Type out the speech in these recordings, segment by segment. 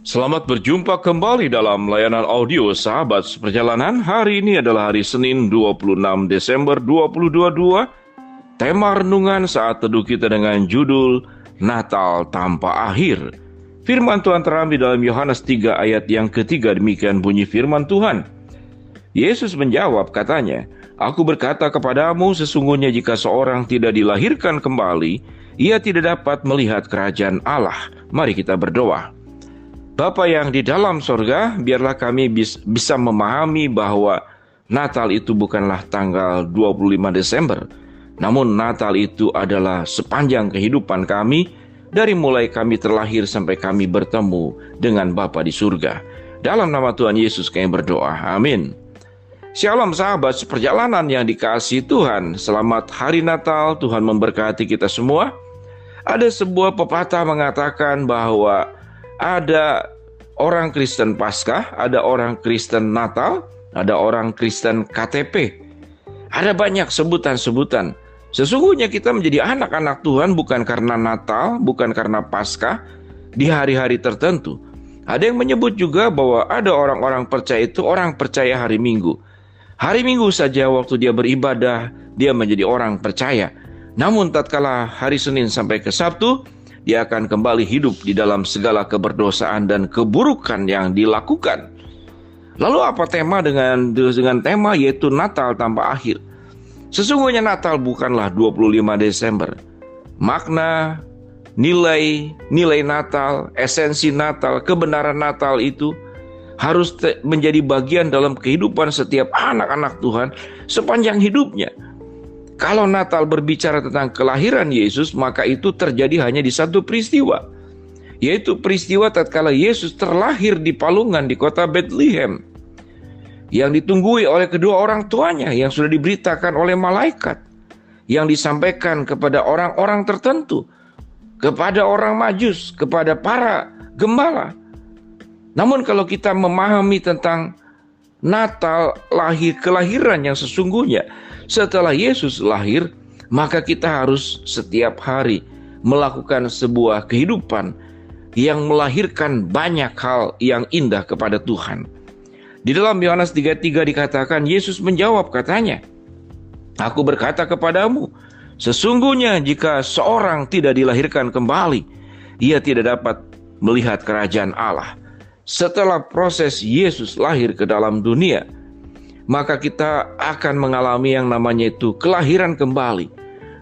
Selamat berjumpa kembali dalam layanan audio Sahabat Seperjalanan. Hari ini adalah hari Senin 26 Desember 2022. Tema renungan saat teduh kita dengan judul Natal Tanpa Akhir. Firman Tuhan terambil dalam Yohanes 3 ayat yang ketiga, demikian bunyi firman Tuhan. Yesus menjawab katanya, "Aku berkata kepadamu, sesungguhnya jika seorang tidak dilahirkan kembali, ia tidak dapat melihat kerajaan Allah." Mari kita berdoa. Bapa yang di dalam sorga, biarlah kami bisa memahami bahwa Natal itu bukanlah tanggal 25 Desember. Namun Natal itu adalah sepanjang kehidupan kami, dari mulai kami terlahir sampai kami bertemu dengan Bapa di surga. Dalam nama Tuhan Yesus kami berdoa, amin. Shalom sahabat seperjalanan yang dikasihi Tuhan. Selamat hari Natal, Tuhan memberkati kita semua. Ada sebuah pepatah mengatakan bahwa ada orang Kristen Paskah, ada orang Kristen Natal, ada orang Kristen KTP. Ada banyak sebutan-sebutan. Sesungguhnya kita menjadi anak-anak Tuhan bukan karena Natal, bukan karena Paskah di hari-hari tertentu. Ada yang menyebut juga bahwa ada orang-orang percaya itu orang percaya hari Minggu. Hari Minggu saja waktu dia beribadah, dia menjadi orang percaya. Namun tatkala hari Senin sampai ke Sabtu, dia akan kembali hidup di dalam segala keberdosaan dan keburukan yang dilakukan. Lalu apa tema dengan tema yaitu Natal tanpa akhir? Sesungguhnya Natal bukanlah 25 Desember. Makna, nilai Natal, esensi Natal, kebenaran Natal itu harus menjadi bagian dalam kehidupan setiap anak-anak Tuhan sepanjang hidupnya. Kalau Natal berbicara tentang kelahiran Yesus, maka itu terjadi hanya di satu peristiwa, yaitu peristiwa tatkala Yesus terlahir di palungan di kota Bethlehem, yang ditunggui oleh kedua orang tuanya, yang sudah diberitakan oleh malaikat, yang disampaikan kepada orang-orang tertentu, kepada orang Majus, kepada para gembala. Namun kalau kita memahami tentang Natal, kelahiran yang sesungguhnya setelah Yesus lahir, maka kita harus setiap hari melakukan sebuah kehidupan yang melahirkan banyak hal yang indah kepada Tuhan. Di dalam Yohanes 3:3 dikatakan, Yesus menjawab katanya, "Aku berkata kepadamu, sesungguhnya jika seorang tidak dilahirkan kembali, ia tidak dapat melihat kerajaan Allah." Setelah proses Yesus lahir ke dalam dunia, maka kita akan mengalami yang namanya itu kelahiran kembali.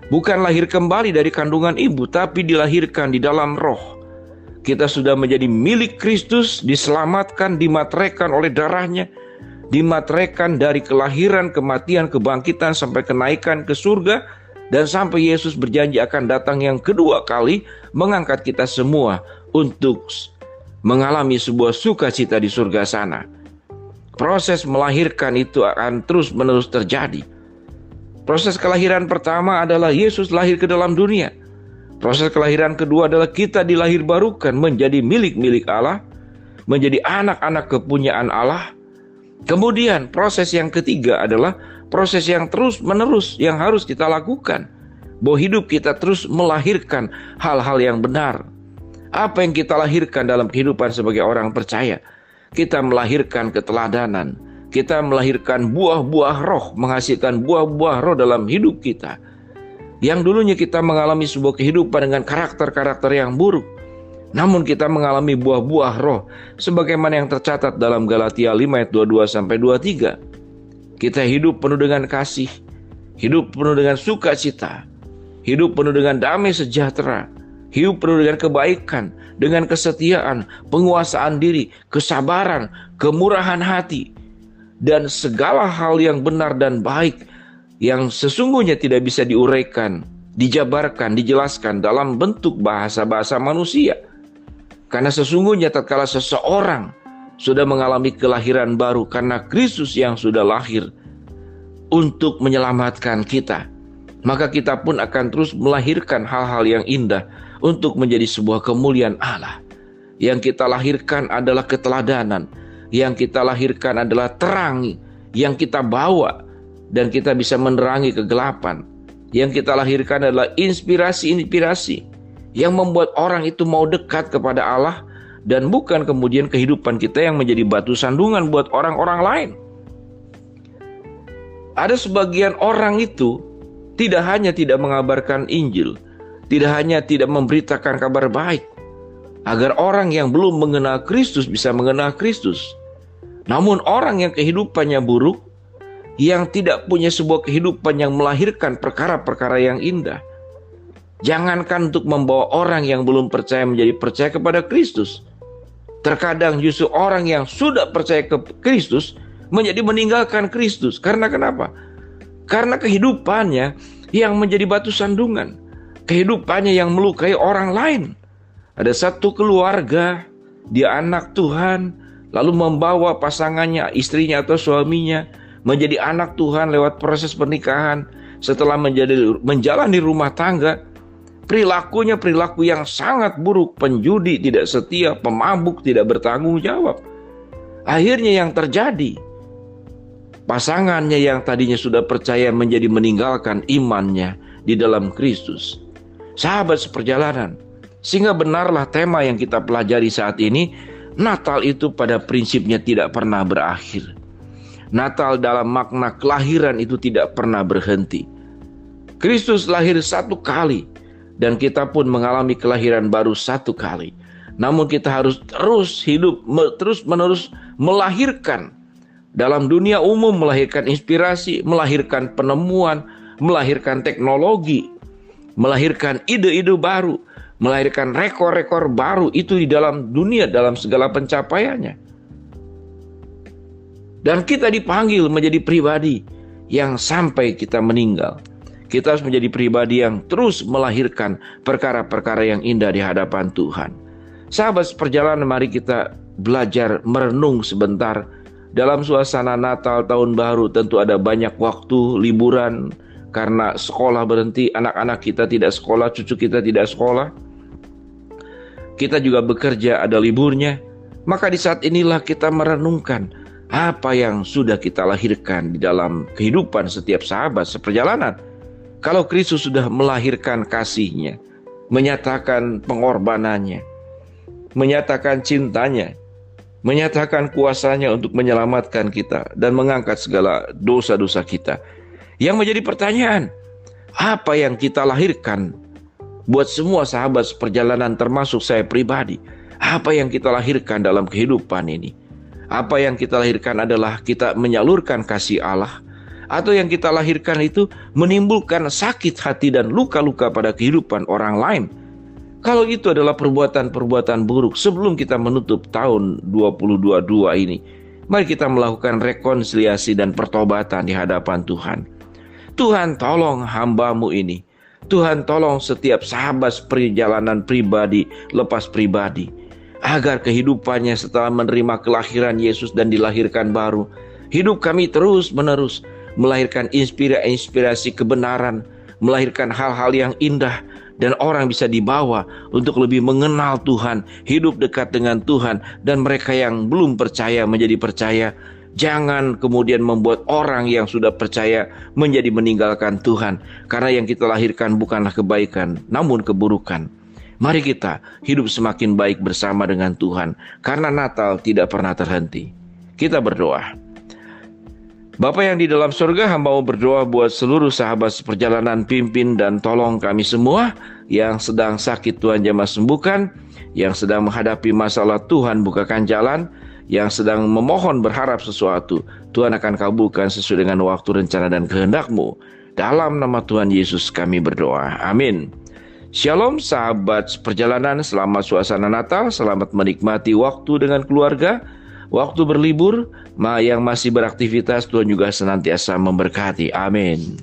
Bukan lahir kembali dari kandungan ibu, tapi dilahirkan di dalam roh. Kita sudah menjadi milik Kristus, diselamatkan, dimateraikan oleh darahnya, dimateraikan dari kelahiran, kematian, kebangkitan, sampai kenaikan ke surga, dan sampai Yesus berjanji akan datang yang kedua kali, mengangkat kita semua untuk mengalami sebuah sukacita di surga sana. Proses melahirkan itu akan terus-menerus terjadi. Proses kelahiran pertama adalah Yesus lahir ke dalam dunia. Proses kelahiran kedua adalah kita dilahirbarukan menjadi milik-milik Allah, menjadi anak-anak kepunyaan Allah. Kemudian proses yang ketiga adalah proses yang terus-menerus yang harus kita lakukan, bahwa hidup kita terus melahirkan hal-hal yang benar. Apa yang kita lahirkan dalam kehidupan sebagai orang percaya? Kita melahirkan keteladanan, kita melahirkan buah-buah roh, menghasilkan buah-buah roh dalam hidup kita. Yang dulunya kita mengalami sebuah kehidupan dengan karakter-karakter yang buruk, namun kita mengalami buah-buah roh sebagaimana yang tercatat dalam Galatia 5 ayat 22-23. Kita hidup penuh dengan kasih, hidup penuh dengan sukacita, hidup penuh dengan damai sejahtera, hidup penuh dengan kebaikan, dengan kesetiaan, penguasaan diri, kesabaran, kemurahan hati, dan segala hal yang benar dan baik yang sesungguhnya tidak bisa diuraikan, dijabarkan, dijelaskan dalam bentuk bahasa-bahasa manusia. Karena sesungguhnya tatkala seseorang sudah mengalami kelahiran baru karena Kristus yang sudah lahir untuk menyelamatkan kita, maka kita pun akan terus melahirkan hal-hal yang indah untuk menjadi sebuah kemuliaan Allah. Yang kita lahirkan adalah keteladanan, yang kita lahirkan adalah terang, yang kita bawa dan kita bisa menerangi kegelapan. Yang kita lahirkan adalah inspirasi-inspirasi yang membuat orang itu mau dekat kepada Allah dan bukan kemudian kehidupan kita yang menjadi batu sandungan buat orang-orang lain. Ada sebagian orang itu tidak hanya tidak mengabarkan Injil, tidak hanya tidak memberitakan kabar baik, agar orang yang belum mengenal Kristus bisa mengenal Kristus. Namun orang yang kehidupannya buruk, yang tidak punya sebuah kehidupan yang melahirkan perkara-perkara yang indah, jangankan untuk membawa orang yang belum percaya menjadi percaya kepada Kristus. Terkadang justru orang yang sudah percaya ke Kristus menjadi meninggalkan Kristus. Karena kenapa? Karena kehidupannya yang menjadi batu sandungan, kehidupannya yang melukai orang lain. Ada satu keluarga, dia anak Tuhan, lalu membawa pasangannya, istrinya atau suaminya menjadi anak Tuhan lewat proses pernikahan. Setelah menjalani rumah tangga, perilakunya perilaku yang sangat buruk, penjudi, tidak setia, pemabuk, tidak bertanggung jawab. Akhirnya yang terjadi, pasangannya yang tadinya sudah percaya menjadi meninggalkan imannya di dalam Kristus. Sahabat seperjalanan, sehingga benarlah tema yang kita pelajari saat ini, Natal itu pada prinsipnya tidak pernah berakhir. Natal dalam makna kelahiran itu tidak pernah berhenti. Kristus lahir satu kali, dan kita pun mengalami kelahiran baru satu kali. Namun kita harus terus hidup, terus-menerus melahirkan. Dalam dunia umum melahirkan inspirasi, melahirkan penemuan, melahirkan teknologi, melahirkan ide-ide baru, melahirkan rekor-rekor baru itu di dalam dunia, dalam segala pencapaiannya. Dan kita dipanggil menjadi pribadi yang sampai kita meninggal, kita harus menjadi pribadi yang terus melahirkan perkara-perkara yang indah di hadapan Tuhan. Sahabat seperjalanan, mari kita belajar merenung sebentar. Dalam suasana Natal, Tahun Baru, tentu ada banyak waktu liburan karena sekolah berhenti, anak-anak kita tidak sekolah, cucu kita tidak sekolah. Kita juga bekerja, ada liburnya. Maka di saat inilah kita merenungkan apa yang sudah kita lahirkan di dalam kehidupan setiap sahabat seperjalanan. Kalau Kristus sudah melahirkan kasih-Nya, menyatakan pengorbanannya, menyatakan cintanya, menyatakan kuasanya untuk menyelamatkan kita dan mengangkat segala dosa-dosa kita. Yang menjadi pertanyaan, apa yang kita lahirkan buat semua sahabat seperjalanan termasuk saya pribadi? Apa yang kita lahirkan dalam kehidupan ini? Apa yang kita lahirkan adalah kita menyalurkan kasih Allah, atau yang kita lahirkan itu menimbulkan sakit hati dan luka-luka pada kehidupan orang lain? Kalau itu adalah perbuatan-perbuatan buruk sebelum kita menutup tahun 2022 ini, mari kita melakukan rekonsiliasi dan pertobatan di hadapan Tuhan. Tuhan tolong hamba-Mu ini. Tuhan tolong setiap sahabat perjalanan pribadi, lepas pribadi, agar kehidupannya setelah menerima kelahiran Yesus dan dilahirkan baru, hidup kami terus-menerus melahirkan inspirasi kebenaran, melahirkan hal-hal yang indah, dan orang bisa dibawa untuk lebih mengenal Tuhan, hidup dekat dengan Tuhan. Dan mereka yang belum percaya menjadi percaya. Jangan kemudian membuat orang yang sudah percaya menjadi meninggalkan Tuhan, karena yang kita lahirkan bukanlah kebaikan, namun keburukan. Mari kita hidup semakin baik bersama dengan Tuhan, karena Natal tidak pernah terhenti. Kita berdoa. Bapa yang di dalam surga, hamba mau berdoa buat seluruh sahabat seperjalanan, pimpin dan tolong kami semua yang sedang sakit, Tuhan jamah sembuhkan, yang sedang menghadapi masalah, Tuhan bukakan jalan, yang sedang memohon berharap sesuatu, Tuhan akan kabulkan sesuai dengan waktu, rencana dan kehendak-Mu. Dalam nama Tuhan Yesus kami berdoa. Amin. Shalom sahabat perjalanan, selamat suasana Natal, selamat menikmati waktu dengan keluarga, waktu berlibur, yang masih beraktivitas, Tuhan juga senantiasa memberkati. Amin.